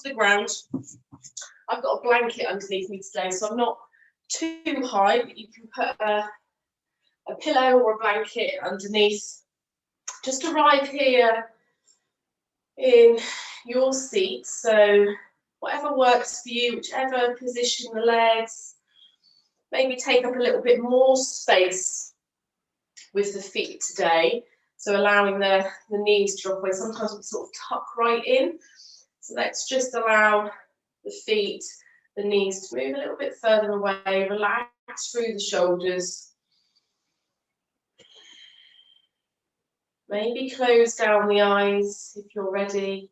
the ground. I've got a blanket underneath me today, so I'm not too high, but you can put a pillow or a blanket underneath. Just arrive here in your seat, so whatever works for you, whichever position the legs, maybe take up a little bit more space with the feet today, so allowing the knees to drop away. Sometimes we sort of tuck right in, so let's just allow the feet, the knees to move a little bit further away, relax through the shoulders. Maybe close down the eyes if you're ready.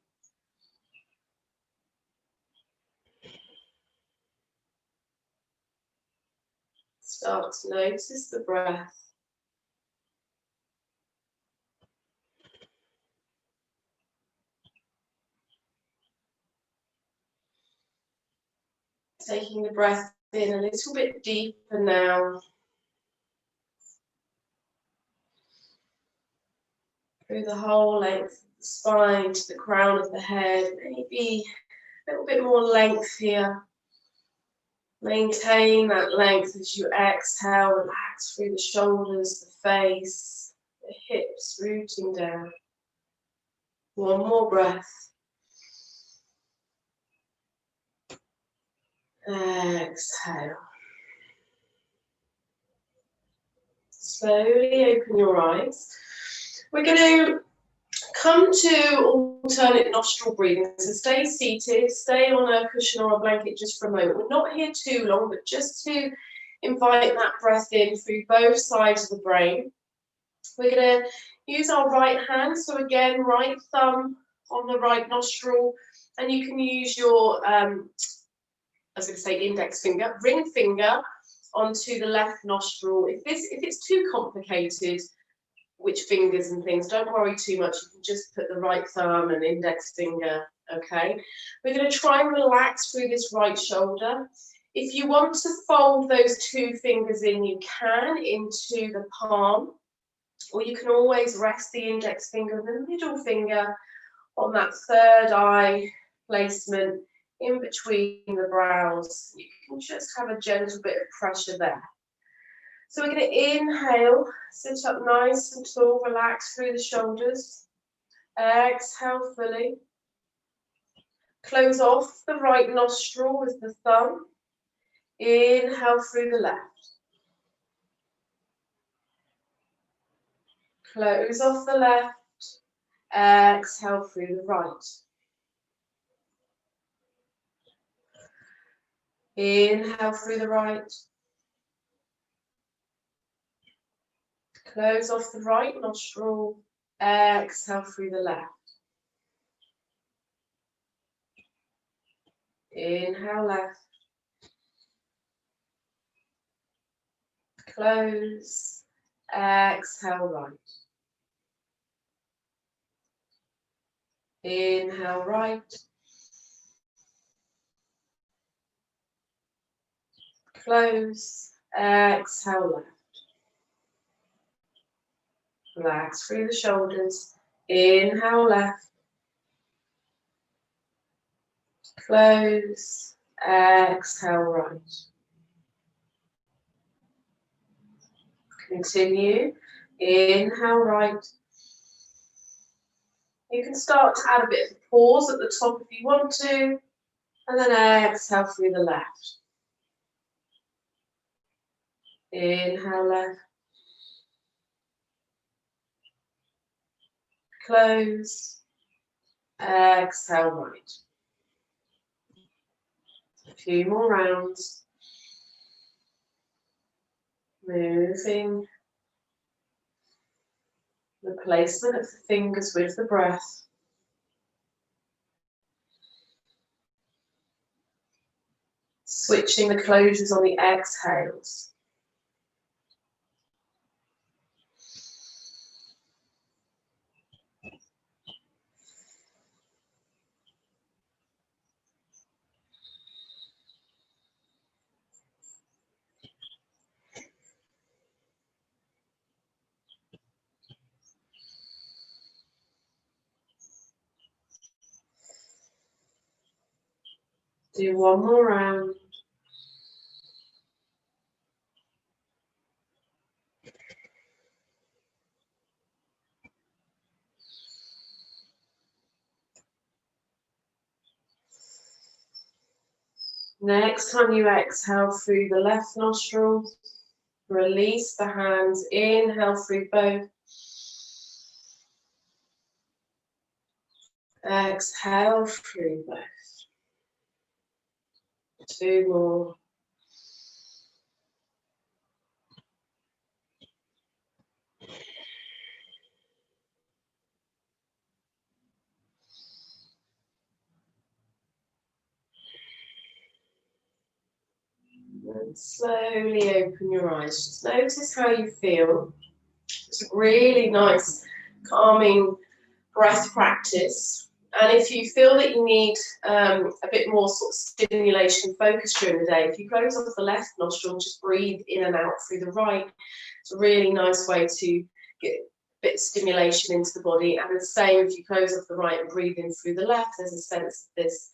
Start to notice the breath. Taking the breath in a little bit deeper now. Through the whole length of the spine to the crown of the head. Maybe a little bit more length here. Maintain that length as you exhale, relax through the shoulders, the face, the hips rooting down. One more breath. Exhale. Slowly open your eyes. We're going to come to alternate nostril breathing. So stay seated, stay on a cushion or a blanket just for a moment. We're not here too long, but just to invite that breath in through both sides of the brain. We're going to use our right hand. So again, right thumb on the right nostril, and you can use your, I was going to say index finger, ring finger onto the left nostril. If it's too complicated, which fingers and things, don't worry too much. You can just put the right thumb and index finger, okay? We're going to try and relax through this right shoulder. If you want to fold those two fingers in, you can into the palm, or you can always rest the index finger and the middle finger on that third eye placement in between the brows. You can just have a gentle bit of pressure there. So we're going to inhale, sit up nice and tall, relax through the shoulders. Exhale fully. Close off the right nostril with the thumb. Inhale through the left. Close off the left. Exhale through the right. Inhale through the right. Close off the right nostril. Exhale through the left. Inhale left. Close. Exhale right. Inhale right. Close. Exhale left. Relax through the shoulders. Inhale left. Close. Exhale right. Continue. Inhale right. You can start to add a bit of a pause at the top if you want to, and then exhale through the left. Inhale left. Close. Exhale right. A few more rounds. Moving the placement of the fingers with the breath. Switching the closures on the exhales. Do one more round. Next time you exhale through the left nostril, release the hands, inhale through both. Exhale through both. 2 more. And slowly open your eyes. Just notice how you feel. It's a really nice, calming breath practice. And if you feel that you need a bit more sort of stimulation focus during the day, if you close off the left nostril, just breathe in and out through the right. It's a really nice way to get a bit of stimulation into the body. And the same if you close off the right and breathe in through the left, there's a sense of this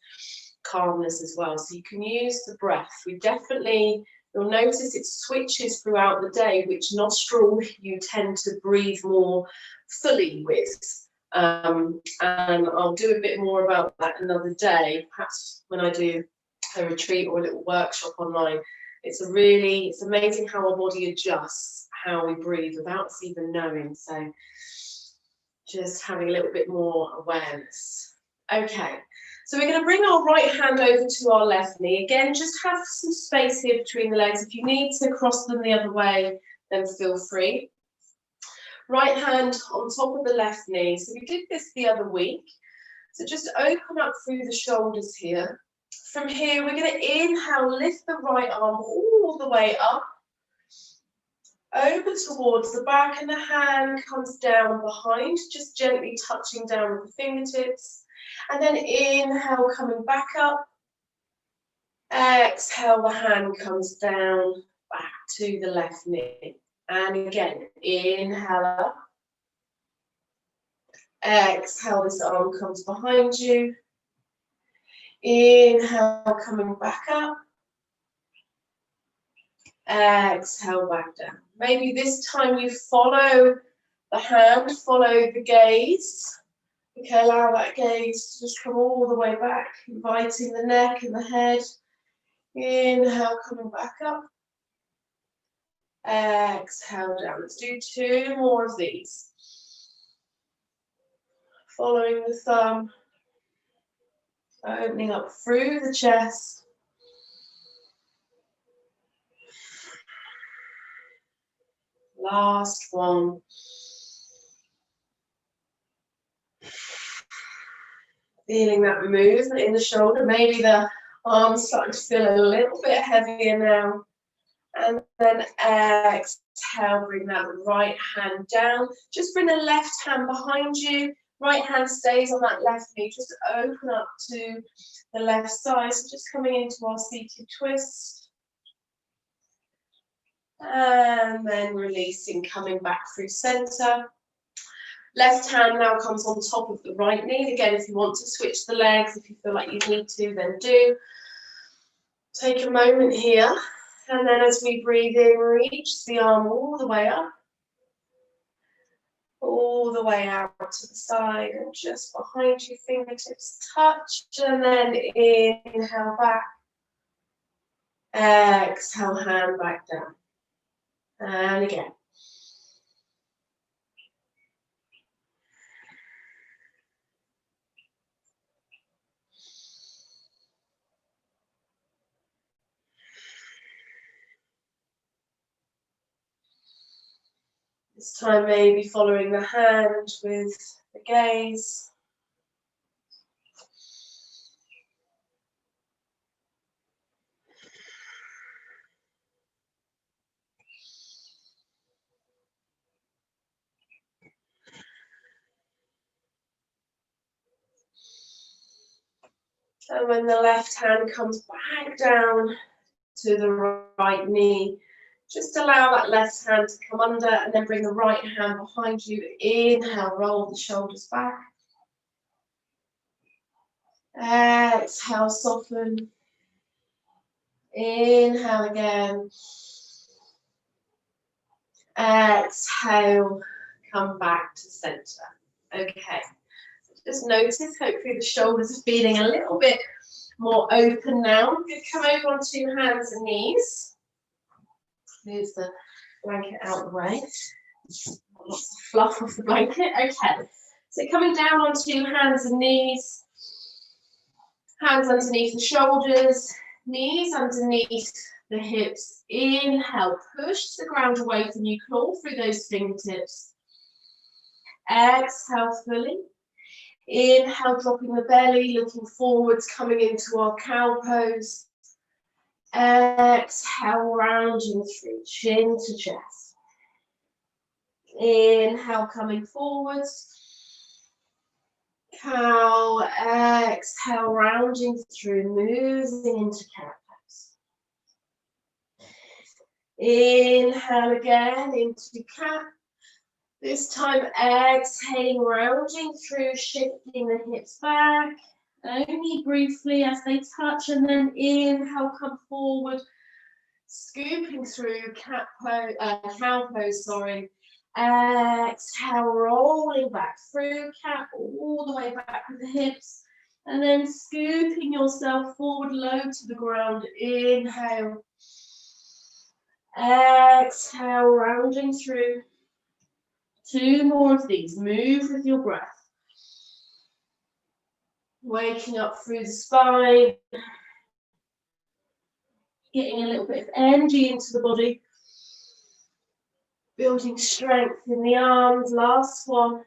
calmness as well. So you can use the breath. You'll notice it switches throughout the day which nostril you tend to breathe more fully with. And I'll do a bit more about that another day, perhaps when I do a retreat or a little workshop online. It's amazing how our body adjusts how we breathe without us even knowing. So just having a little bit more awareness. Okay, so we're going to bring our right hand over to our left knee. Again, just have some space here between the legs. If you need to cross them the other way, then feel free. Right hand on top of the left knee. So we did this the other week. So just open up through the shoulders here. From here, we're going to inhale, lift the right arm all the way up, over towards the back, and the hand comes down behind, just gently touching down with the fingertips. And then inhale, coming back up. Exhale, the hand comes down back to the left knee. And again, inhale up. Exhale, this arm comes behind you. Inhale, coming back up. Exhale, back down. Maybe this time you follow the hand, follow the gaze. Okay, allow that gaze to just come all the way back, inviting the neck and the head. Inhale, coming back up. Exhale down. Let's do 2 more of these. Following the thumb, opening up through the chest. Last one. Feeling that movement in the shoulder. Maybe the arms starting to feel a little bit heavier now. And then exhale, bring that right hand down. Just bring the left hand behind you. Right hand stays on that left knee. Just open up to the left side. So just coming into our seated twist. And then releasing, coming back through center. Left hand now comes on top of the right knee. Again, if you want to switch the legs, if you feel like you need to, then do. Take a moment here. And then as we breathe in, reach the arm all the way up. All the way out to the side and just behind you, fingertips touch. And then inhale back. Exhale, hand back down. And again. This time maybe following the hand with the gaze. And when the left hand comes back down to the right knee, just allow that left hand to come under and then bring the right hand behind you. Inhale, roll the shoulders back. Exhale, soften. Inhale again. Exhale, come back to center. Okay, just notice, hopefully the shoulders are feeling a little bit more open now. Good, come over onto hands and knees. Move the blanket out of the way. Lots of fluff off the blanket. Okay, so coming down onto hands and knees. Hands underneath the shoulders, knees underneath the hips. Inhale, push the ground away from you, claw through those fingertips. Exhale fully. Inhale, dropping the belly, looking forwards, coming into our cow pose. Exhale, rounding through, chin to chest. Inhale, coming forwards. Cow, exhale, rounding through, moving into cow pose. Inhale again into cat. This time exhaling, rounding through, shifting the hips back. Only briefly as they touch, and then inhale, come forward, scooping through cow pose, sorry. Exhale, rolling back through cat, all the way back with the hips, and then scooping yourself forward, low to the ground. Inhale. Exhale, rounding through. 2 more of these. Move with your breath. Waking up through the spine. Getting a little bit of energy into the body. Building strength in the arms. Last one.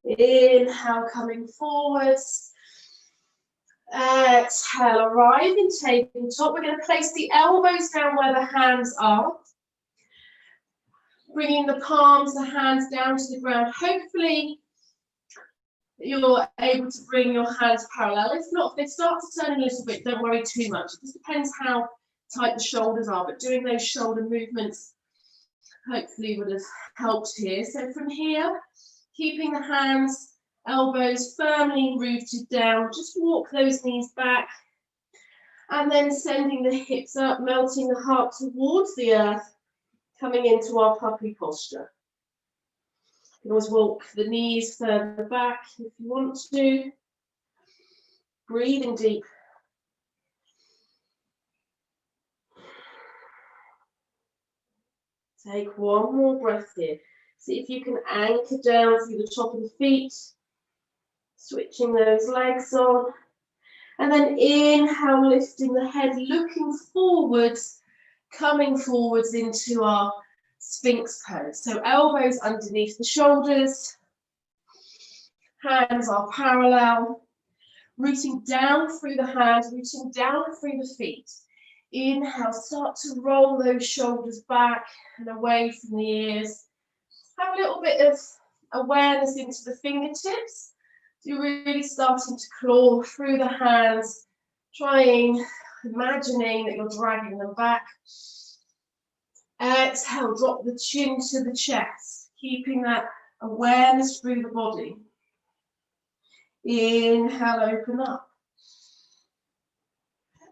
Inhale, coming forwards. Exhale, arriving, tabletop. We're going to place the elbows down where the hands are. Bringing the palms, the hands down to the ground. Hopefully, you're able to bring your hands parallel. If not, if they start to turn a little bit, don't worry too much. It just depends how tight the shoulders are, but doing those shoulder movements hopefully would have helped here. So from here, keeping the hands, elbows firmly rooted down, just walk those knees back, and then sending the hips up, melting the heart towards the earth, coming into our puppy posture. You can always walk the knees further back if you want to. Breathing deep. Take one more breath here. See if you can anchor down through the top of the feet. Switching those legs on. And then inhale, lifting the head, looking forwards, coming forwards into our Sphinx pose. So elbows underneath the shoulders. Hands are parallel. Rooting down through the hands, rooting down through the feet. Inhale, start to roll those shoulders back and away from the ears. Have a little bit of awareness into the fingertips. You're really starting to claw through the hands, imagining that you're dragging them back. Exhale, drop the chin to the chest, keeping that awareness through the body. Inhale, open up.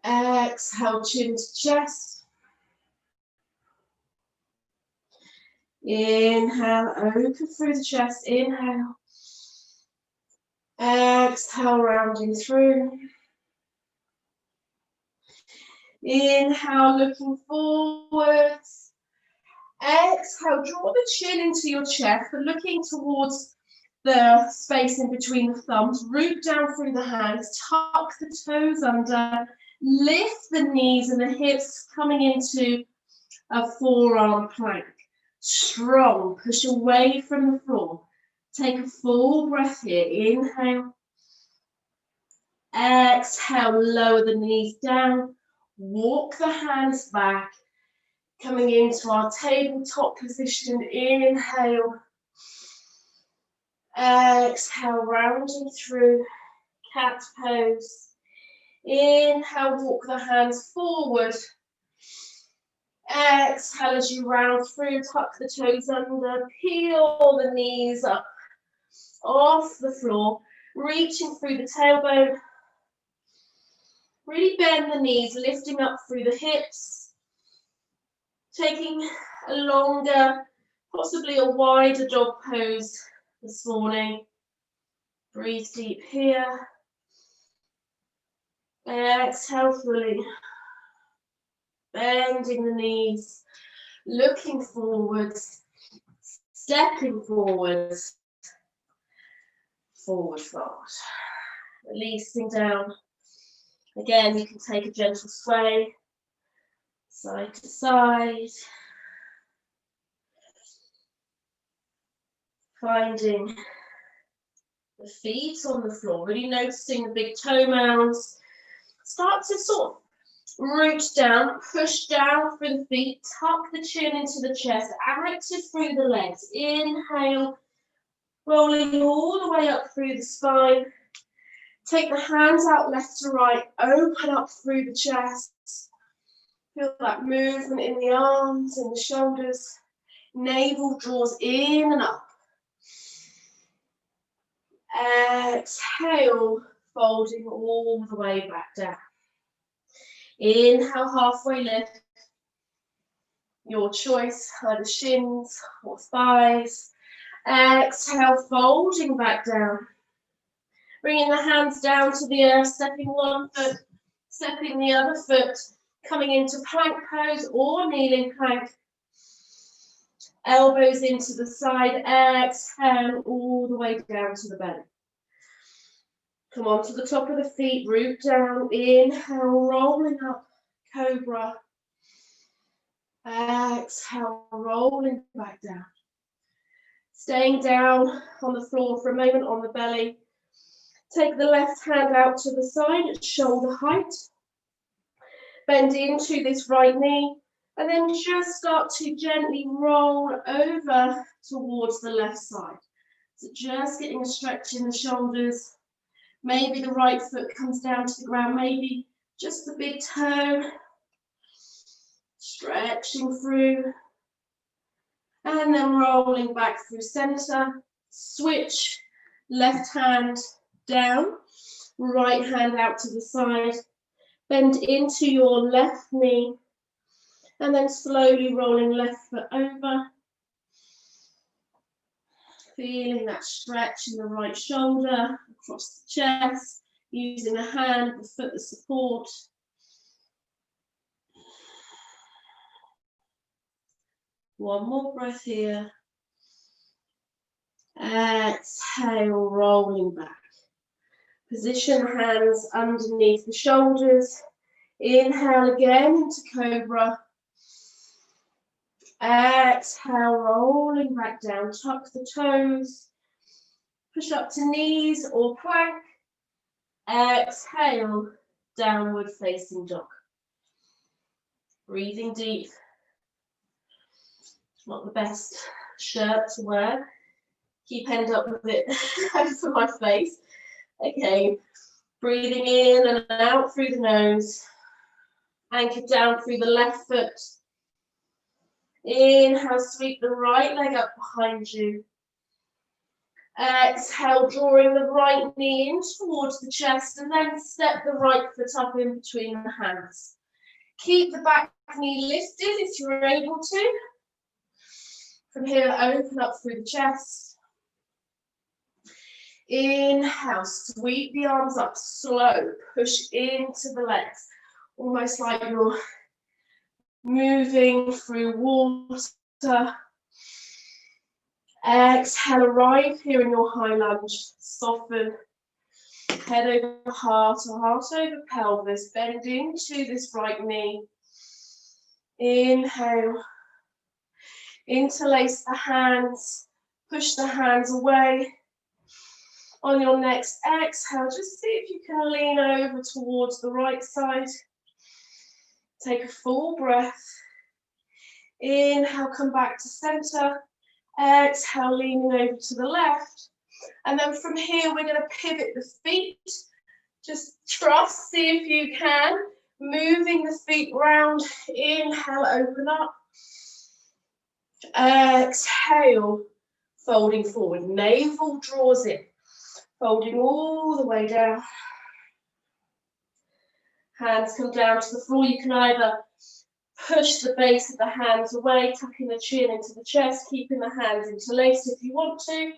Exhale, chin to chest. Inhale, open through the chest. Inhale. Exhale, rounding through. Inhale, looking forwards. Exhale, draw the chin into your chest, but looking towards the space in between the thumbs. Root down through the hands, tuck the toes under, lift the knees and the hips, coming into a forearm plank. Strong, push away from the floor. Take a full breath here. Inhale. Exhale, lower the knees down. Walk the hands back. Coming into our tabletop position. Inhale. Exhale, rounding through cat pose. Inhale, walk the hands forward. Exhale as you round through, tuck the toes under, peel the knees up off the floor, reaching through the tailbone. Really bend the knees, lifting up through the hips, taking a longer, possibly a wider dog pose this morning. Breathe deep here. Exhale fully. Bending the knees, looking forwards, stepping forwards, forward fold. Releasing down. Again, you can take a gentle sway, side to side. Finding the feet on the floor, really noticing the big toe mounds. Start to sort of root down, push down through the feet, tuck the chin into the chest, active through the legs. Inhale, rolling all the way up through the spine. Take the hands out left to right, open up through the chest. Feel that movement in the arms and the shoulders. Navel draws in and up. Exhale, folding all the way back down. Inhale, halfway lift. Your choice, either shins or thighs. Exhale, folding back down. Bringing the hands down to the earth, stepping one foot, stepping the other foot, coming into plank pose or kneeling plank. Elbows into the side, exhale all the way down to the belly. Come on to the top of the feet, root down, inhale, rolling up, cobra. Exhale, rolling back down. Staying down on the floor for a moment on the belly. Take the left hand out to the side at shoulder height. Bend into this right knee. And then just start to gently roll over towards the left side. So just getting a stretch in the shoulders. Maybe the right foot comes down to the ground. Maybe just the big toe. Stretching through. And then rolling back through center. Switch. Left hand down. Right hand out to the side. Bend into your left knee. And then slowly rolling left foot over. Feeling that stretch in the right shoulder, across the chest, using a hand, the foot as support. One more breath here. Exhale, rolling back. Position hands underneath the shoulders. Inhale again into cobra. Exhale, rolling back down, tuck the toes, push up to knees or plank. Exhale, downward facing dog. Breathing deep. It's not the best shirt to wear. Keep end up with it over my face. Okay, breathing in and out through the nose. Anchor down through the left foot. Inhale, sweep the right leg up behind you. Exhale, drawing the right knee in towards the chest and then step the right foot up in between the hands. Keep the back knee lifted if you're able to. From here, open up through the chest. Inhale, sweep the arms up, slow, push into the legs. Almost like you're moving through water. Exhale, arrive here in your high lunge. Soften. Head over heart or heart over pelvis. Bend into this right knee. Inhale. Interlace the hands. Push the hands away. On your next exhale, just see if you can lean over towards the right side. Take a full breath. Inhale, come back to center. Exhale, leaning over to the left. And then from here, we're going to pivot the feet. Just trust, see if you can. Moving the feet round. Inhale, open up. Exhale, folding forward. Navel draws in. Folding all the way down. Hands come down to the floor. You can either push the base of the hands away, tucking the chin into the chest, keeping the hands interlaced if you want to,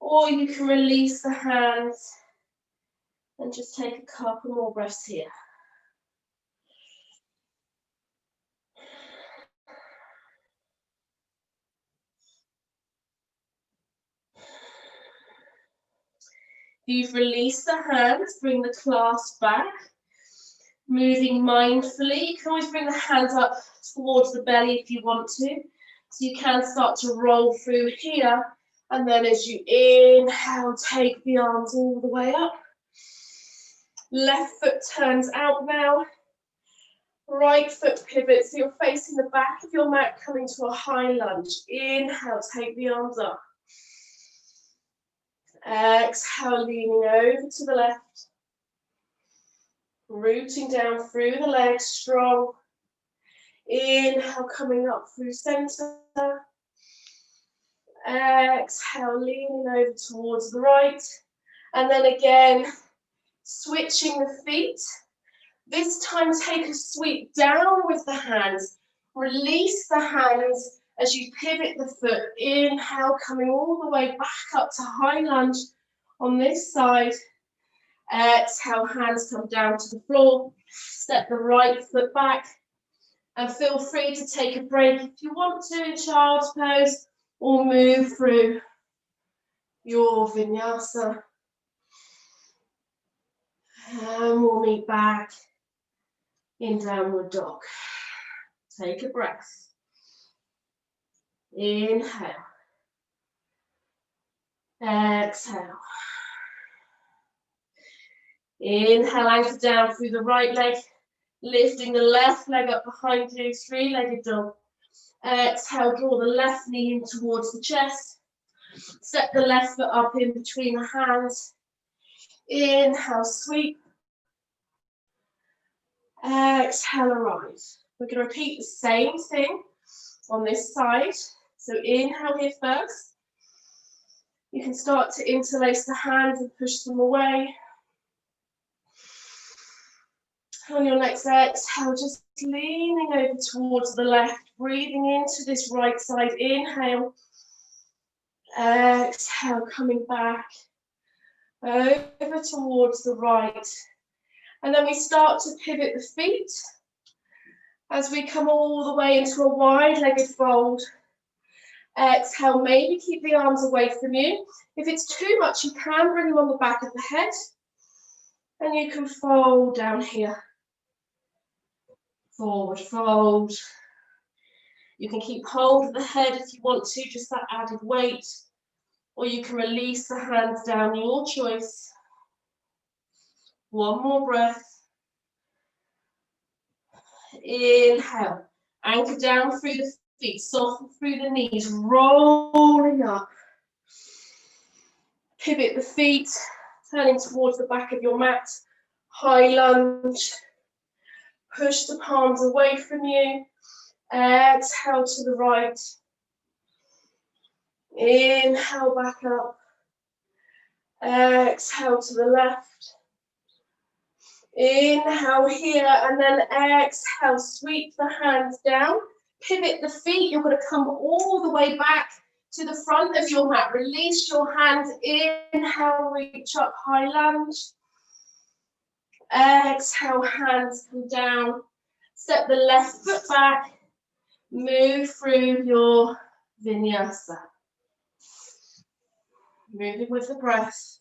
or you can release the hands and just take a couple more breaths here. You've released the hands, bring the clasp back. Moving mindfully, you can always bring the hands up towards the belly if you want to. So you can start to roll through here. And then as you inhale, take the arms all the way up. Left foot turns out now. Right foot pivots, so you're facing the back of your mat, coming to a high lunge. Inhale, take the arms up. Exhale, leaning over to the left. Rooting down through the legs, strong. Inhale, coming up through center. Exhale, leaning over towards the right. And then again, switching the feet. This time, take a sweep down with the hands. Release the hands as you pivot the foot. Inhale, coming all the way back up to high lunge on this side. Exhale, hands come down to the floor. Step the right foot back. And feel free to take a break if you want to in child's pose or move through your vinyasa. And we'll meet back in downward dog. Take a breath. Inhale. Exhale. Inhale, anchor down through the right leg, lifting the left leg up behind you, three-legged dog. Exhale, draw the left knee in towards the chest. Step the left foot up in between the hands. Inhale, sweep. Exhale, arise. We're going to repeat the same thing on this side. So inhale here first. You can start to interlace the hands and push them away. On your next exhale, just leaning over towards the left, breathing into this right side. Inhale. Exhale, coming back over towards the right. And then we start to pivot the feet as we come all the way into a wide-legged fold. Exhale, maybe keep the arms away from you. If it's too much, you can bring them on the back of the head. And you can fold down here. Forward fold. You can keep hold of the head if you want to, just that added weight. Or you can release the hands down, your choice. One more breath. Inhale. Anchor down through the feet, soften through the knees, rolling up. Pivot the feet, turning towards the back of your mat. High lunge. Push the palms away from you. Exhale to the right. Inhale back up. Exhale to the left. Inhale here and then exhale. Sweep the hands down. Pivot the feet. You're going to come all the way back to the front of your mat. Release your hands. Inhale, reach up, high lunge. Exhale, hands come down. Step the left foot back. Move through your vinyasa. Moving with the breath.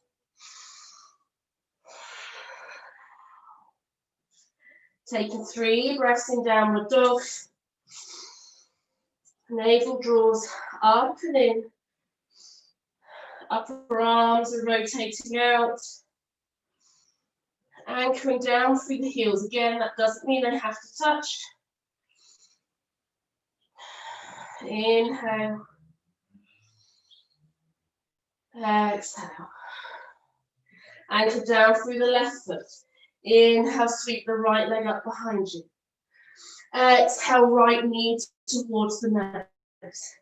Taking 3 breaths in downward dog. Navel draws up and in. Upper arms are rotating out. Anchoring down through the heels. Again, that doesn't mean they have to touch. Inhale. Exhale. Anchor down through the left foot. Inhale, sweep the right leg up behind you. Exhale, right knee towards the nose.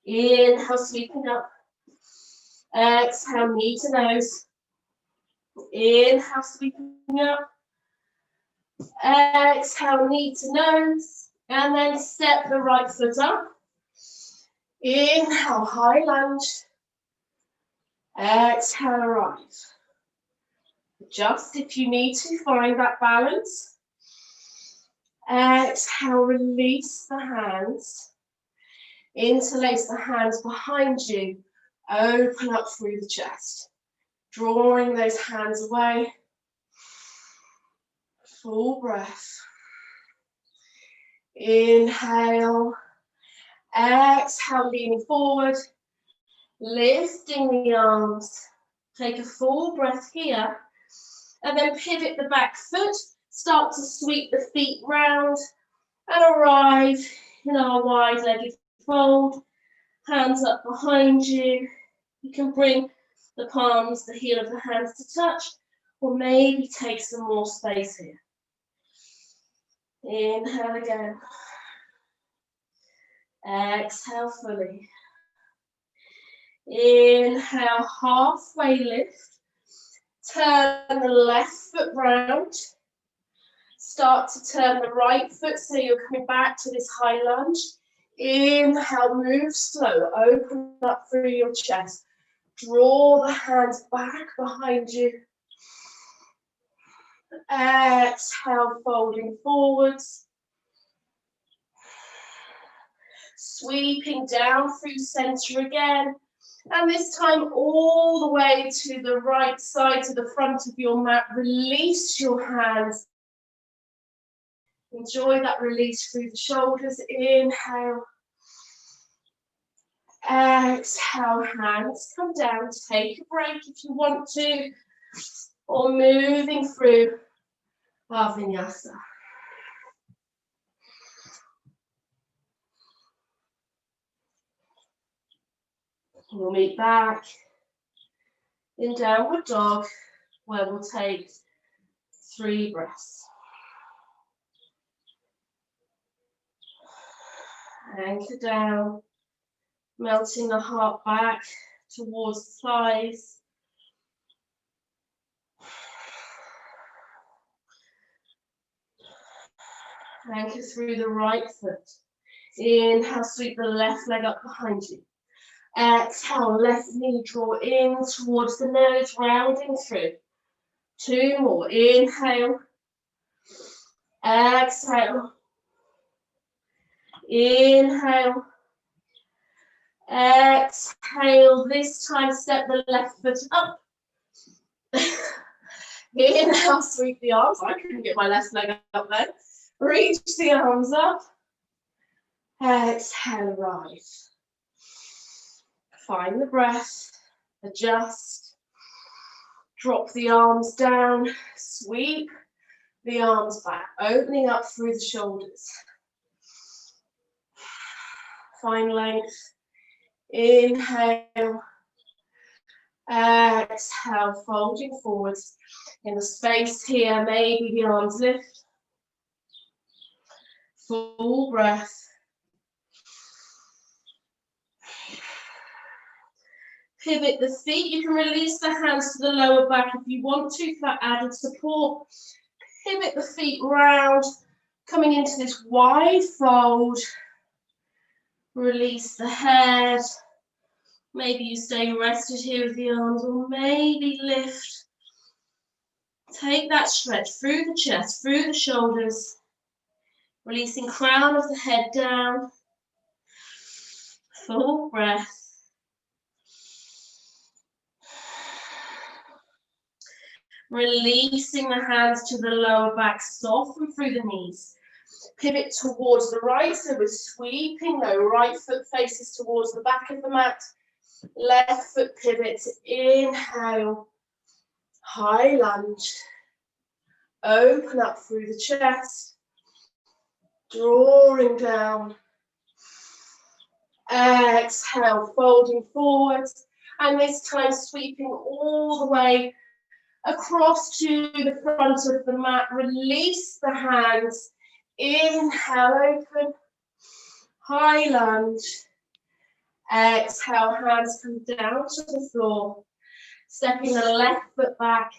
Inhale, sweeping up. Exhale, knee to nose. Inhale, sweeping up. Exhale, knee to nose, and then step the right foot up. Inhale, high lunge. Exhale, arrive. Adjust if you need to, find that balance. Exhale, release the hands. Interlace the hands behind you. Open up through the chest. Drawing those hands away. Full breath. Inhale. Exhale, leaning forward. Lifting the arms. Take a full breath here. And then pivot the back foot. Start to sweep the feet round. And arrive in our wide-legged fold. Hands up behind you. You can bring the palms, the heel of the hands to touch, or maybe take some more space here. Inhale again. Exhale fully. Inhale, halfway lift. Turn the left foot round. Start to turn the right foot so you're coming back to this high lunge. Inhale, move slow, open up through your chest. Draw the hands back behind you. Exhale, folding forwards. Sweeping down through center again. And this time all the way to the right side, to the front of your mat. Release your hands. Enjoy that release through the shoulders. Inhale. Exhale, hands come down. Take a break if you want to. Or moving through our vinyasa. We'll meet back in downward dog, where we'll take 3 breaths. Anchor down, melting the heart back towards the thighs. Anchor through the right foot. Inhale, sweep the left leg up behind you. Exhale, left knee draw in towards the nose, rounding through. 2 more. Inhale. Exhale. Inhale. Exhale. This time, step the left foot up. Inhale, sweep the arms. I couldn't get my left leg up there. Reach the arms up. Exhale, rise. Find the breath. Adjust. Drop the arms down. Sweep the arms back, opening up through the shoulders. Find length. Inhale. Exhale, folding forwards. In the space here, maybe the arms lift. Full breath. Pivot the feet. You can release the hands to the lower back if you want to for that added support. Pivot the feet round, coming into this wide fold. Release the head. Maybe you stay rested here with the arms, or maybe lift. Take that stretch through the chest, through the shoulders. Releasing crown of the head down. Full breath. Releasing the hands to the lower back, soften through the knees. Pivot towards the right, so we're sweeping low. Right foot faces towards the back of the mat. Left foot pivots. Inhale. High lunge. Open up through the chest. Drawing down. Exhale, folding forwards. And this time sweeping all the way across to the front of the mat. Release the hands. Inhale, open. High lunge. Exhale, hands come down to the floor. Stepping the left foot back.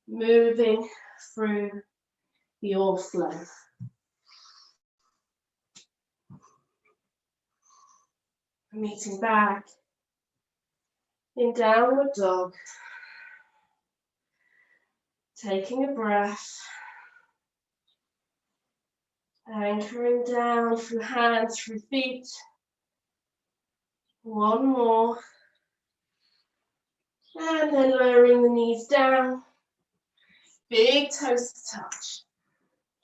Moving through your flow. Meeting back in downward dog. Taking a breath. Anchoring down through hands, through feet. One more. And then lowering the knees down. Big toes to touch.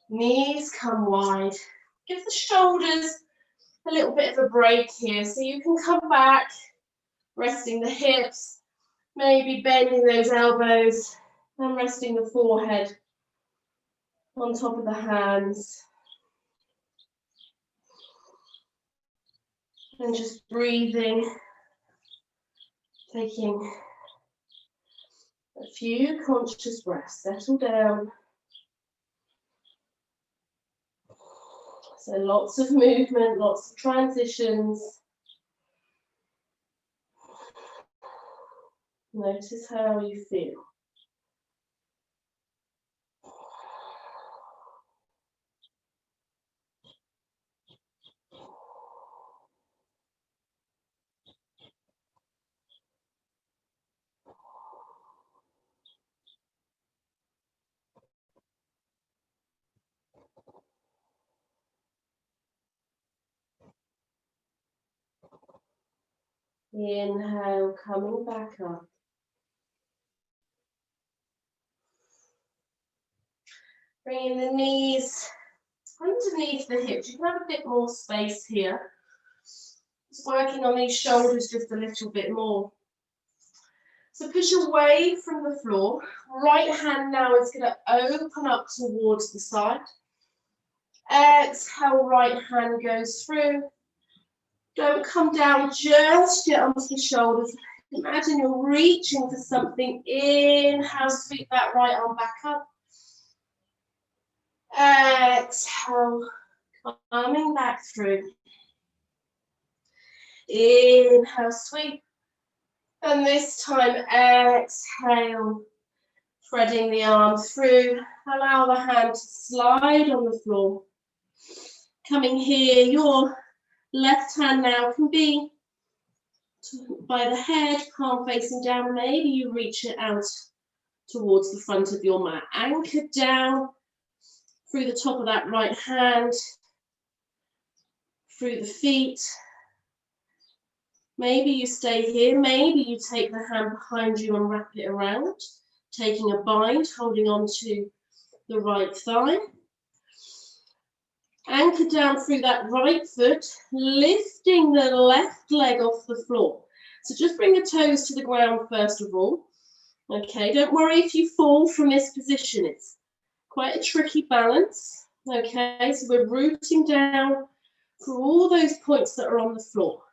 Knees come wide. Give the shoulders a little bit of a break here. So you can come back, resting the hips, maybe bending those elbows and resting the forehead on top of the hands. And just breathing, taking a few conscious breaths. Settle down. So lots of movement, lots of transitions. Notice how you feel. Inhale, coming back up. Bringing the knees underneath the hips. You can have a bit more space here. Just working on these shoulders just a little bit more. So push away from the floor. Right hand now is going to open up towards the side. Exhale, right hand goes through. Don't come down just yet onto the shoulders. Imagine you're reaching for something. Inhale, sweep that right arm back up. Exhale, coming back through. Inhale, sweep. And this time, exhale, threading the arm through. Allow the hand to slide on the floor. Coming here, your left hand now can be by the head, palm facing down. Maybe you reach it out towards the front of your mat. Anchored down through the top of that right hand, through the feet. Maybe you stay here. Maybe you take the hand behind you and wrap it around, taking a bind, holding on to the right thigh. Anchor down through that right foot, lifting the left leg off the floor. So just bring the toes to the ground first of all. Okay, don't worry if you fall from this position. It's quite a tricky balance. Okay, so we're rooting down for all those points that are on the floor.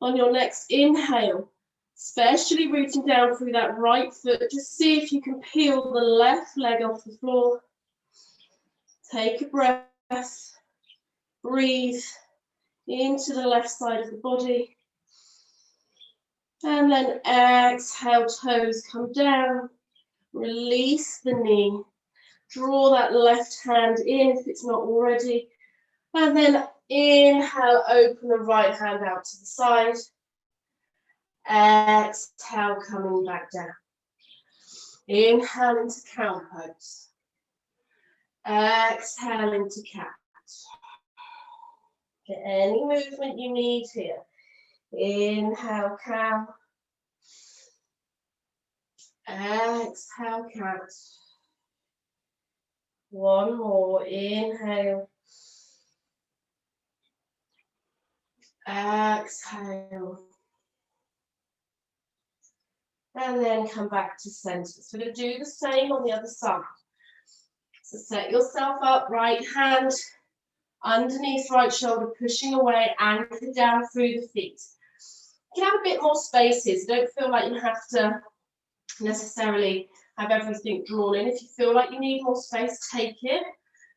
On your next inhale, especially rooting down through that right foot, just see if you can peel the left leg off the floor. Take a breath. Breathe into the left side of the body. And then exhale, toes come down. Release the knee. Draw that left hand in if it's not already. And then inhale, open the right hand out to the side. Exhale, coming back down. Inhale into cow pose. Exhale into cat. Get any movement you need here. Inhale, cow. Exhale, cat. One more. Inhale. Exhale. And then come back to center. So we're going to do the same on the other side. So set yourself up, right hand underneath right shoulder, pushing away, anchor down through the feet. You can have a bit more space here, so don't feel like you have to necessarily have everything drawn in. If you feel like you need more space, take it.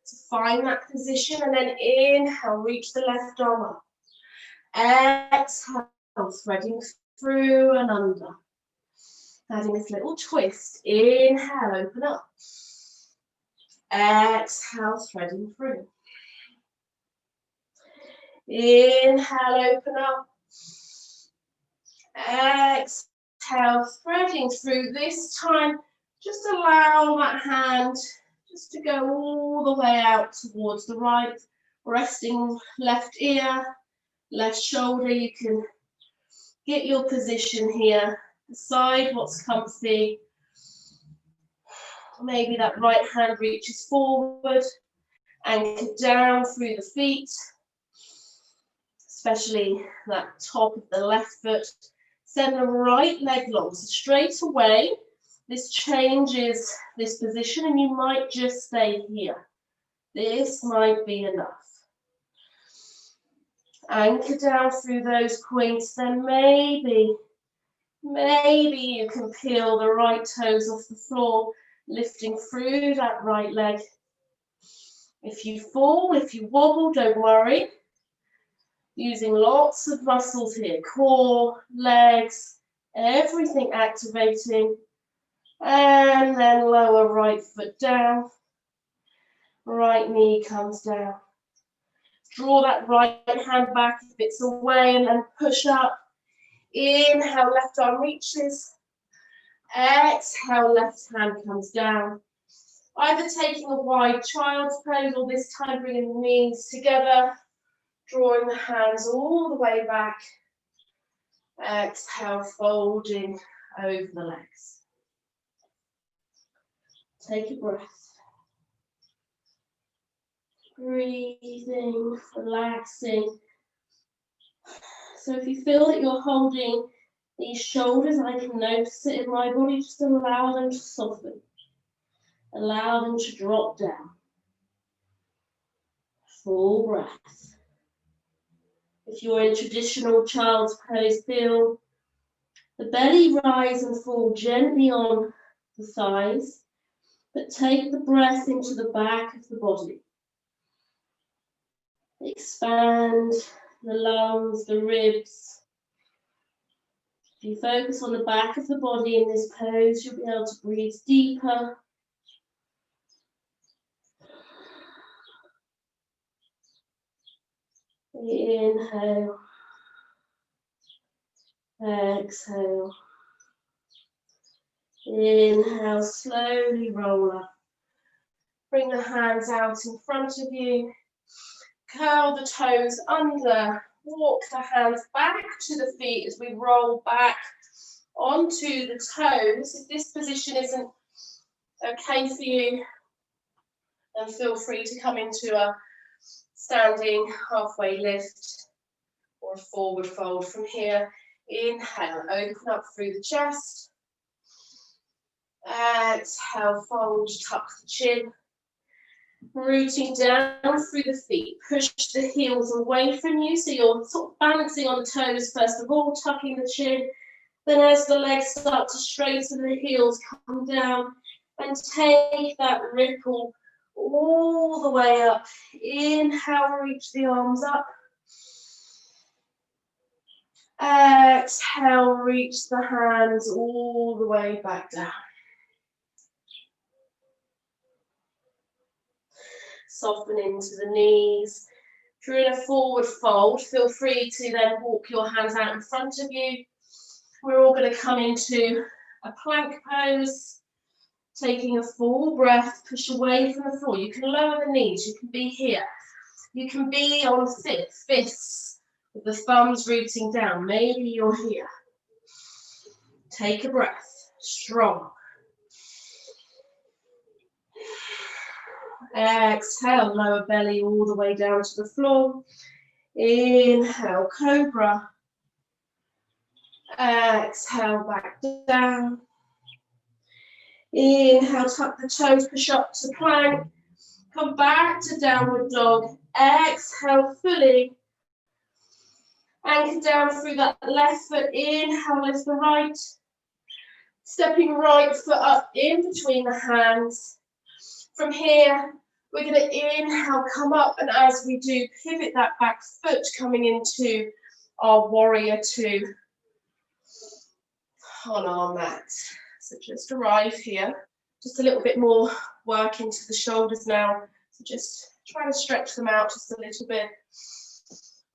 So find that position and then inhale, reach the left arm up. Exhale, threading through and under. Adding this little twist. Inhale, open up. Exhale, threading through. Inhale, open up. Exhale, threading through. This time, just allow that hand just to go all the way out towards the right, resting left ear, left shoulder. You can get your position here. Decide what's comfy. Maybe that right hand reaches forward, anchor down through the feet, especially that top of the left foot. Send the right leg long. So straight away, this changes this position and you might just stay here. This might be enough. Anchor down through those points, then maybe you can peel the right toes off the floor, lifting through that right leg. If you fall, if you wobble, don't worry. Using lots of muscles here, core, legs, everything activating. And then lower right foot down. Right knee comes down. Draw that right hand back if it's away and then push up. Inhale, left arm reaches. Exhale, left hand comes down. Either taking a wide child's pose or this time bringing the knees together, drawing the hands all the way back. Exhale, folding over the legs. Take a breath. Breathing, relaxing. So if you feel that you're holding these shoulders, I can notice it in my body, just allow them to soften. Allow them to drop down. Full breath. If you're in traditional child's pose, feel the belly rise and fall gently on the thighs, but take the breath into the back of the body. Expand the lungs, the ribs. If you focus on the back of the body in this pose, you'll be able to breathe deeper. Inhale. Exhale. Inhale, slowly roll up. Bring the hands out in front of you. Curl the toes under. Walk the hands back to the feet as we roll back onto the toes. If this position isn't okay for you, then feel free to come into a standing halfway lift or a forward fold from here. Inhale, open up through the chest. Exhale, fold, tuck the chin. Rooting down through the feet. Push the heels away from you, so you're sort of balancing on the toes first of all, tucking the chin. Then as the legs start to straighten, the heels come down and take that ripple all the way up. Inhale, reach the arms up. Exhale, reach the hands all the way back down. Soften into the knees. If you're in a forward fold, feel free to then walk your hands out in front of you. We're all going to come into a plank pose, taking a full breath, push away from the floor. You can lower the knees, you can be here. You can be on fists, with the thumbs rooting down. Maybe you're here. Take a breath, strong. Exhale, lower belly all the way down to the floor. Inhale, cobra. Exhale, back down. Inhale, tuck the toes, push up to plank. Come back to downward dog. Exhale, fully. Anchor down through that left foot. Inhale, lift the right. Stepping right foot up in between the hands. From here, we're going to inhale, come up, and as we do, pivot that back foot coming into our warrior two on our mat. So just arrive here, Just a little bit more work into the shoulders now. So just try to stretch them out just a little bit.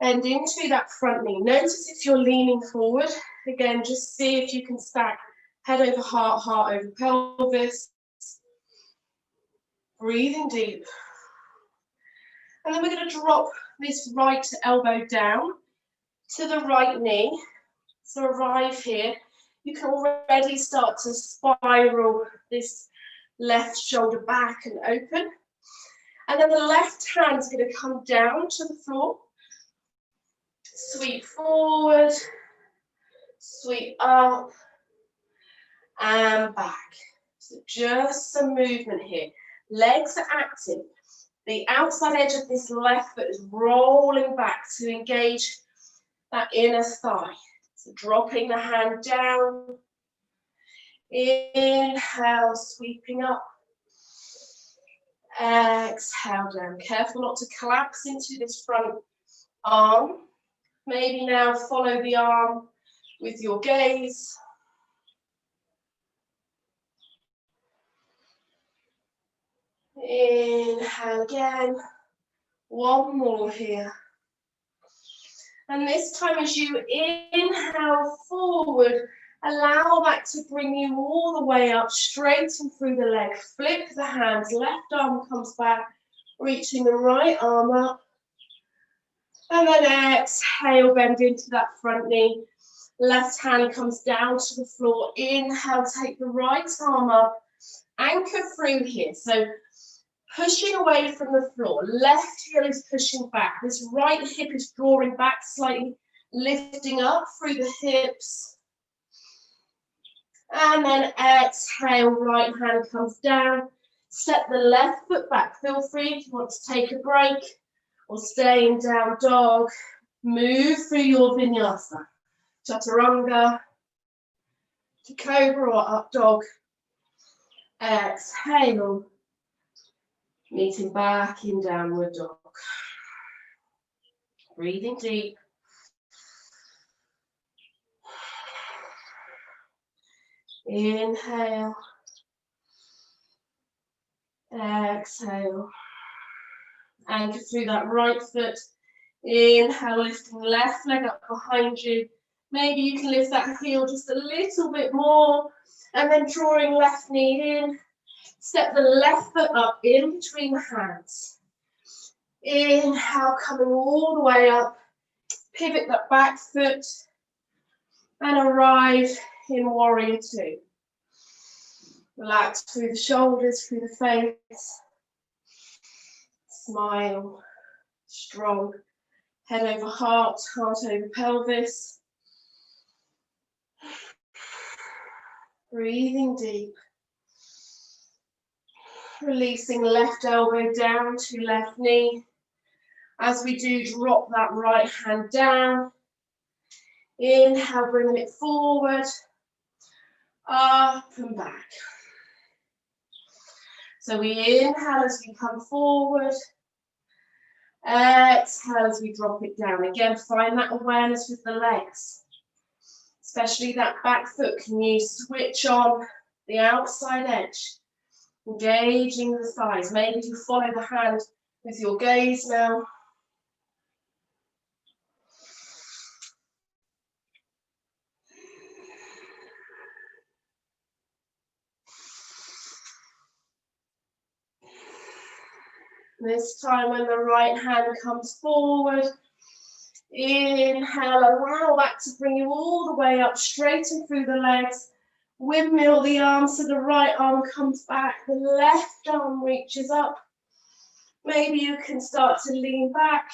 And into that front knee. Notice if you're leaning forward. Again, just see if you can stack head over heart, heart over pelvis. Breathing deep. And then we're going to drop this right elbow down to the right knee. So arrive here. You can already start to spiral this left shoulder back and open. And then the left hand is going to come down to the floor. Sweep forward, sweep up, and back. So just some movement here. Legs are active. The outside edge of this left foot is rolling back to engage that inner thigh. So dropping the hand down. Inhale, sweeping up. Exhale down. Careful not to collapse into this front arm. Maybe now follow the arm with your gaze. Inhale again. One more here. And this time as you inhale forward, allow that to bring you all the way up, straight and through the leg. Flip the hands, left arm comes back, reaching the right arm up. And then exhale, bend into that front knee. Left hand comes down to the floor. Inhale, take the right arm up. Anchor through here. So pushing away from the floor. Left heel is pushing back. This right hip is drawing back slightly, lifting up through the hips. And then exhale, right hand comes down. Step the left foot back. Feel free if you want to take a break or stay in down dog. Move through your vinyasa. Chaturanga, to cobra or up dog. Exhale, meeting back in downward dog. Breathing deep. Inhale. Exhale. Anchor through that right foot. Inhale, lifting left leg up behind you. Maybe you can lift that heel just a little bit more. And then drawing left knee in. Step the left foot up in between the hands. Inhale, coming all the way up. Pivot that back foot. And arrive in warrior two. Relax through the shoulders, through the face. Smile. Strong. Head over heart, heart over pelvis. Breathing deep. Releasing left elbow down to left knee. As we do, drop that right hand down. Inhale, bringing it forward. Up and back. So we inhale as we come forward. Exhale as we drop it down. Again, find that awareness with the legs. Especially that back foot. Can you switch on the outside edge? Engaging the thighs. Maybe you follow the hand with your gaze now. This time when the right hand comes forward, inhale, allow that to bring you all the way up, straight and through the legs. Windmill the arms so the right arm comes back, the left arm reaches up. Maybe you can start to lean back.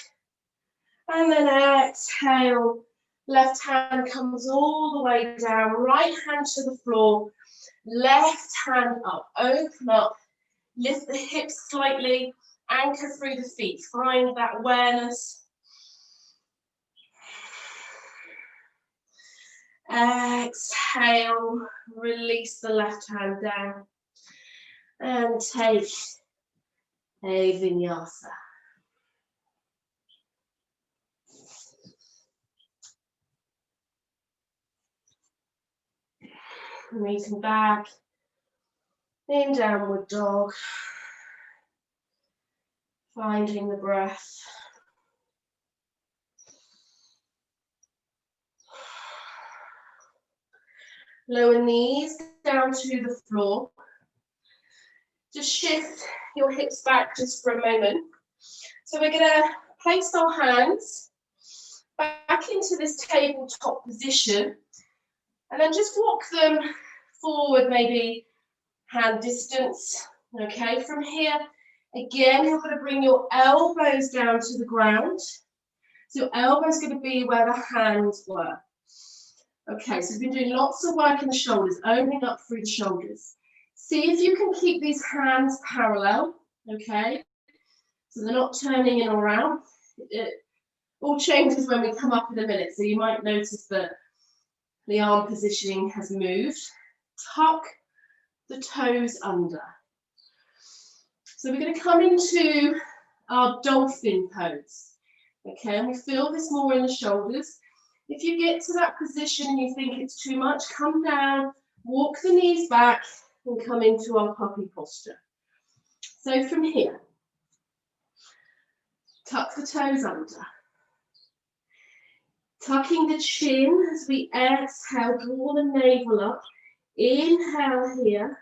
And then exhale, left hand comes all the way down, right hand to the floor, left hand up, open up, lift the hips slightly. Anchor through the feet, find that awareness. Exhale, release the left hand down. And take a vinyasa. Meeting back In downward dog. Finding the breath. Lower knees down to the floor. Just shift your hips back just for a moment. So we're going to place our hands back into this tabletop position and then just walk them forward, maybe hand distance. Okay, from here, again, you're going to bring your elbows down to the ground. So your elbows going to be where the hands were. Okay, so we've been doing lots of work in the shoulders, opening up through the shoulders. See if you can keep these hands parallel, okay? So they're not turning in or out. It all changes when we come up in a minute, so you might notice that the arm positioning has moved. Tuck the toes under. So we're going to come into our dolphin pose, okay? And we feel this more in the shoulders. If you get to that position and you think it's too much, come down, walk the knees back, and come into our puppy posture. So from here, tuck the toes under. Tucking the chin as we exhale, draw the navel up. Inhale here.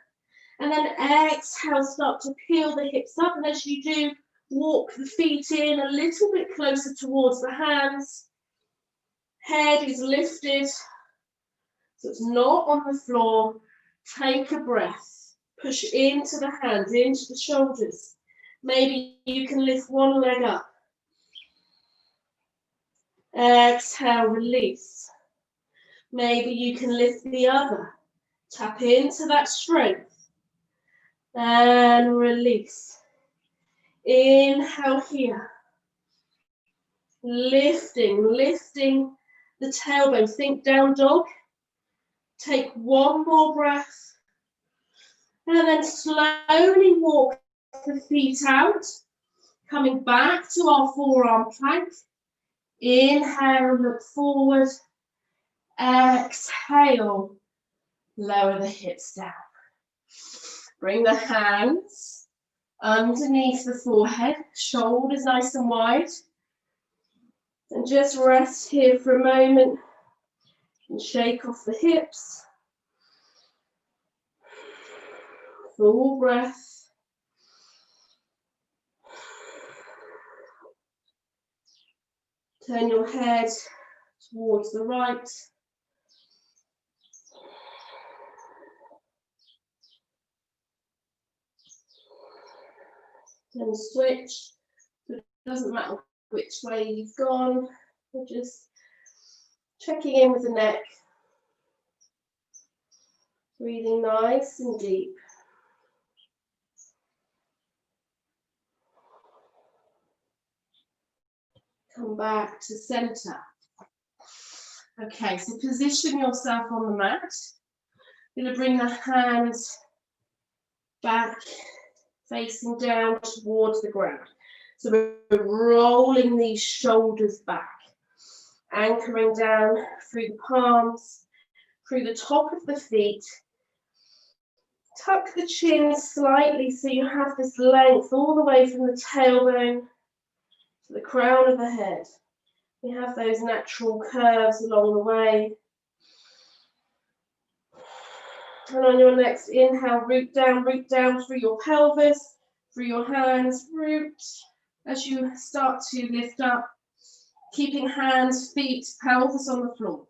And then exhale, start to peel the hips up. And as you do, walk the feet in a little bit closer towards the hands. Head is lifted, so it's not on the floor. Take a breath. Push into the hands, into the shoulders. Maybe you can lift one leg up. Exhale, release. Maybe you can lift the other. Tap into that strength. And release. Inhale here. Lifting the tailbone. Think down dog. Take one more breath. And then slowly walk the feet out. Coming back to our forearm plank. Inhale, look forward. Exhale, lower the hips down. Bring the hands underneath the forehead, shoulders nice and wide. And just rest here for a moment and shake off the hips. Full breath. Turn your head towards the right. Then switch. It doesn't matter which way you've gone. We're just checking in with the neck. Breathing nice and deep. Come back to center. Okay, so position yourself on the mat. You're going to bring the hands back, facing down towards the ground. So we're rolling these shoulders back, anchoring down through the palms, through the top of the feet. Tuck the chin slightly so you have this length all the way from the tailbone to the crown of the head. We have those natural curves along the way. And on your next inhale, root down through your pelvis, through your hands, root as you start to lift up, keeping hands, feet, pelvis on the floor.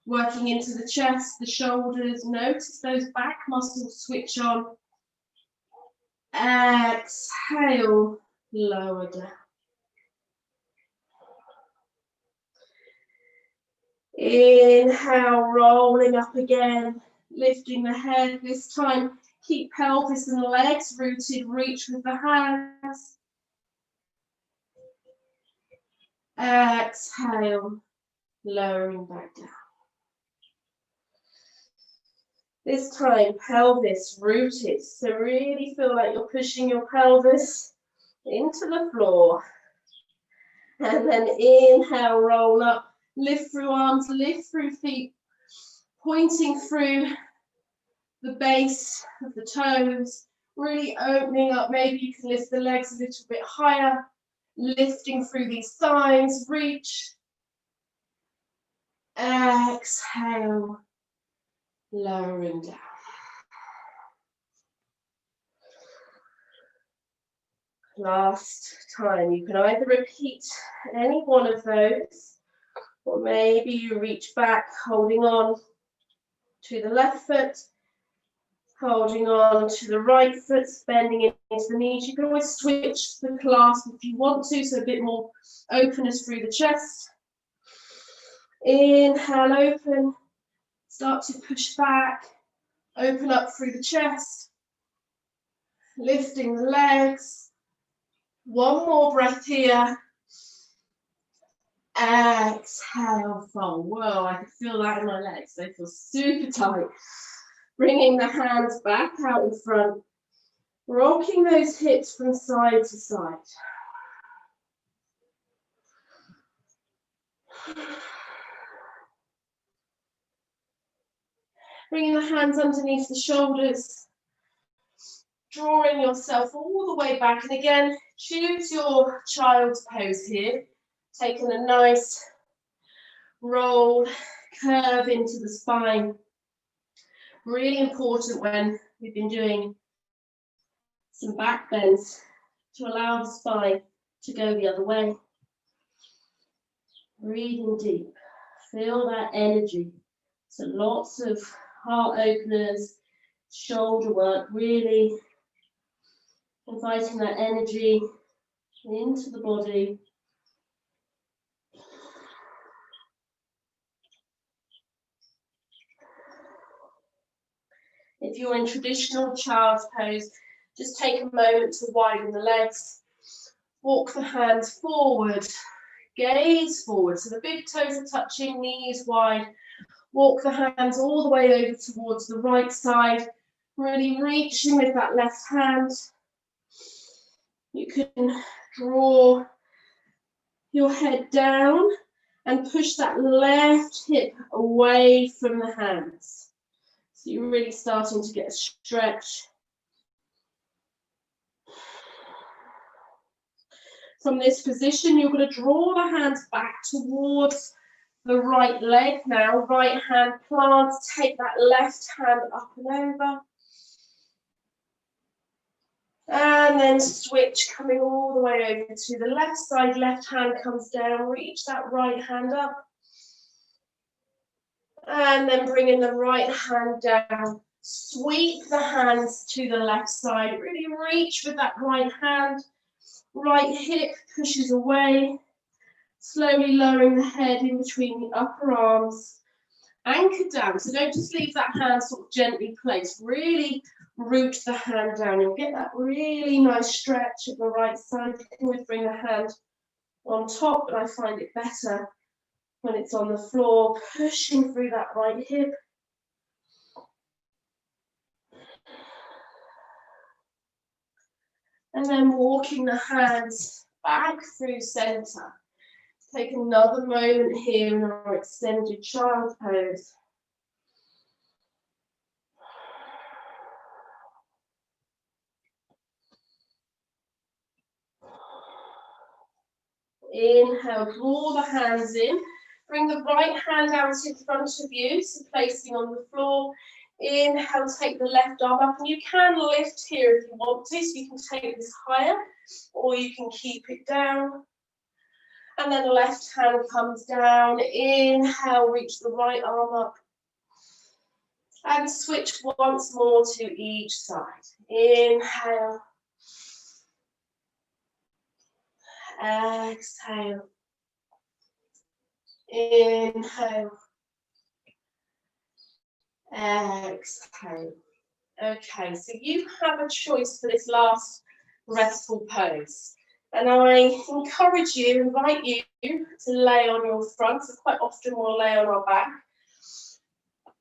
Working into the chest, the shoulders, notice those back muscles switch on. Exhale, lower down. Inhale, rolling up again, lifting the head. This time, keep pelvis and legs rooted, reach with the hands. Exhale, lowering back down. This time, pelvis rooted. So really feel like you're pushing your pelvis into the floor. And then inhale, roll up, lift through arms, lift through feet, pointing through the base of the toes, really opening up. Maybe you can lift the legs a little bit higher, lifting through these thighs, reach. Exhale, lowering down. Last time, you can either repeat any one of those, or maybe you reach back, holding on to the left foot, holding on to the right foot, bending into the knees. You can always switch the clasp if you want to, so a bit more openness through the chest. Inhale, open, start to push back, open up through the chest, lifting the legs. One more breath here. Exhale, fold. Whoa, I can feel that in my legs. They feel super tight. Bringing the hands back out in front. Rocking those hips from side to side. Bringing the hands underneath the shoulders. Drawing yourself all the way back. And again, choose your child's pose here. Taking a nice roll, curve into the spine. Really important when we've been doing some back bends to allow the spine to go the other way. Breathing deep. Feel that energy. So lots of heart openers, shoulder work, really inviting that energy into the body. If you're in traditional child's pose, just take a moment to widen the legs. Walk the hands forward, gaze forward. So the big toes are touching, knees wide. Walk the hands all the way over towards the right side. Really reaching with that left hand. You can draw your head down and push that left hip away from the hands. So you're really starting to get a stretch. From this position, you're going to draw the hands back towards the right leg now. Right hand plants, take that left hand up and over. And then switch, coming all the way over to the left side. Left hand comes down, reach that right hand up. And then bringing the right hand down. Sweep the hands to the left side. Really reach with that right hand. Right hip pushes away. Slowly lowering the head in between the upper arms. Anchor down. So don't just leave that hand sort of gently placed. Really root the hand down. You'll get that really nice stretch at the right side. You can always bring the hand on top, but I find it better when it's on the floor, pushing through that right hip. And then walking the hands back through center. Take another moment here in our extended child pose. Inhale, draw the hands in. Bring the right hand out in front of you, so placing on the floor. Inhale, take the left arm up, and you can lift here if you want to, so you can take this higher, or you can keep it down. And then the left hand comes down. Inhale, reach the right arm up. And switch once more to each side. Inhale. Exhale. Inhale. Exhale. Okay, so you have a choice for this last restful pose. And I encourage you, invite you to lay on your front. So quite often we'll lay on our back.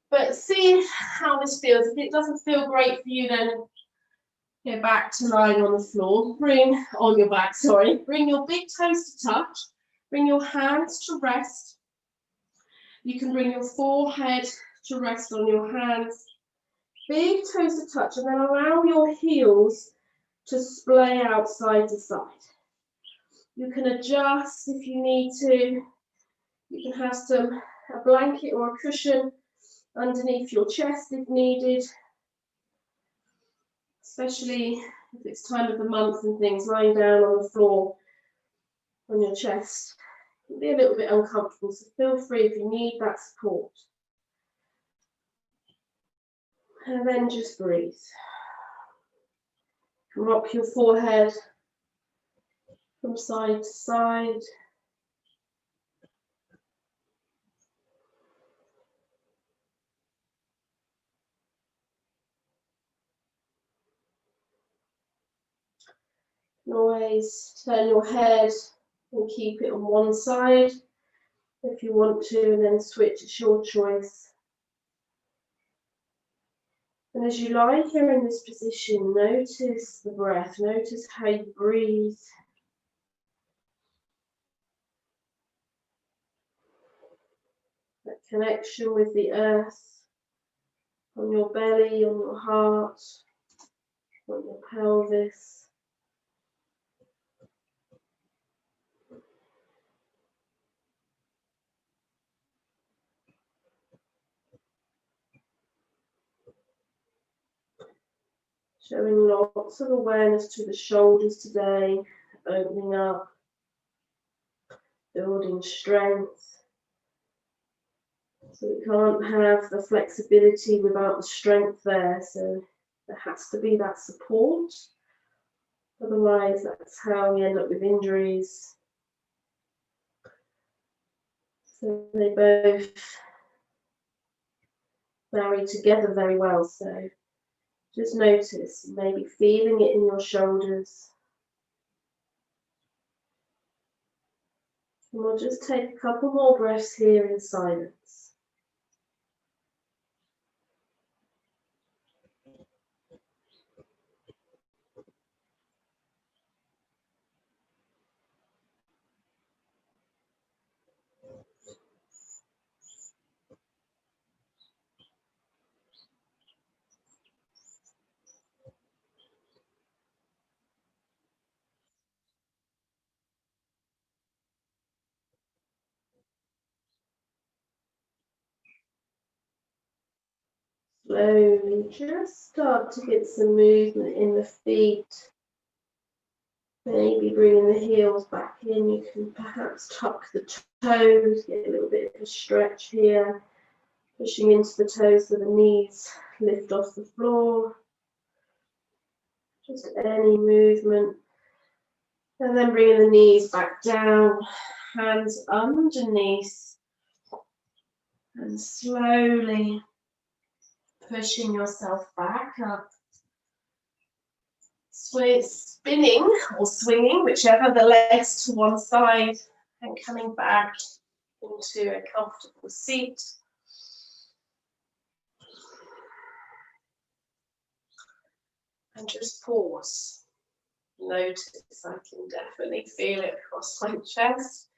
But see how this feels. If it doesn't feel great for you, then go back to lying on the floor. Bring on your back, sorry. Bring your big toes to touch. Bring your hands to rest. You can bring your forehead to rest on your hands. Big toes to touch, and then allow your heels to splay out side to side. You can adjust if you need to. You can have a blanket or a cushion underneath your chest if needed, especially if it's time of the month and things, lying down on the floor on your chest. It can be a little bit uncomfortable, so feel free if you need that support. And then just breathe. Rock your forehead from side to side. You can always turn your head and keep it on one side if you want to, and then switch, it's your choice. And as you lie here in this position, notice the breath, notice how you breathe. That connection with the earth, on your belly, on your heart, on your pelvis. Showing lots of awareness to the shoulders today, opening up, building strength. So we can't have the flexibility without the strength there, so there has to be that support. Otherwise, that's how we end up with injuries. So they both marry together very well, so just notice, maybe feeling it in your shoulders. And we'll just take a couple more breaths here in silence. Slowly just start to get some movement in the feet. Maybe bringing the heels back in. You can perhaps tuck the toes, get a little bit of a stretch here. Pushing into the toes so the knees lift off the floor. Just any movement. And then bringing the knees back down, hands underneath. And slowly pushing yourself back up. Spinning or swinging, whichever, the legs to one side and coming back into a comfortable seat. And just pause. Notice, I can definitely feel it across my chest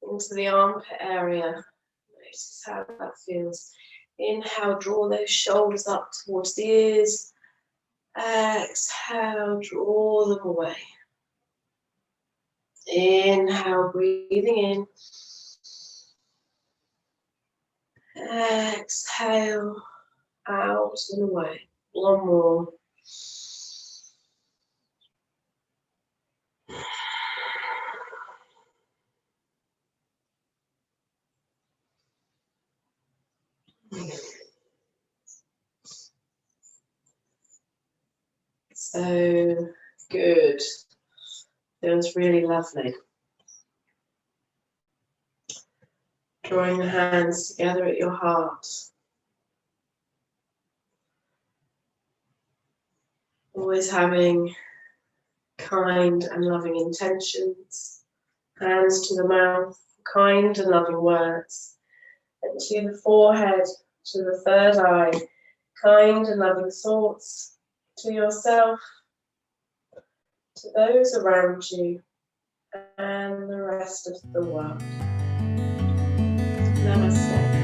into the armpit area. Notice how that feels. Inhale, draw those shoulders up towards the ears. Exhale, draw them away. Inhale, breathing in. Exhale, out and away. One more. So good. Feels really lovely. Drawing the hands together at your heart. Always having kind and loving intentions. Hands to the mouth, kind and loving words. And to the forehead, to the third eye, kind and loving thoughts to yourself, to those around you, and the rest of the world. Namaste.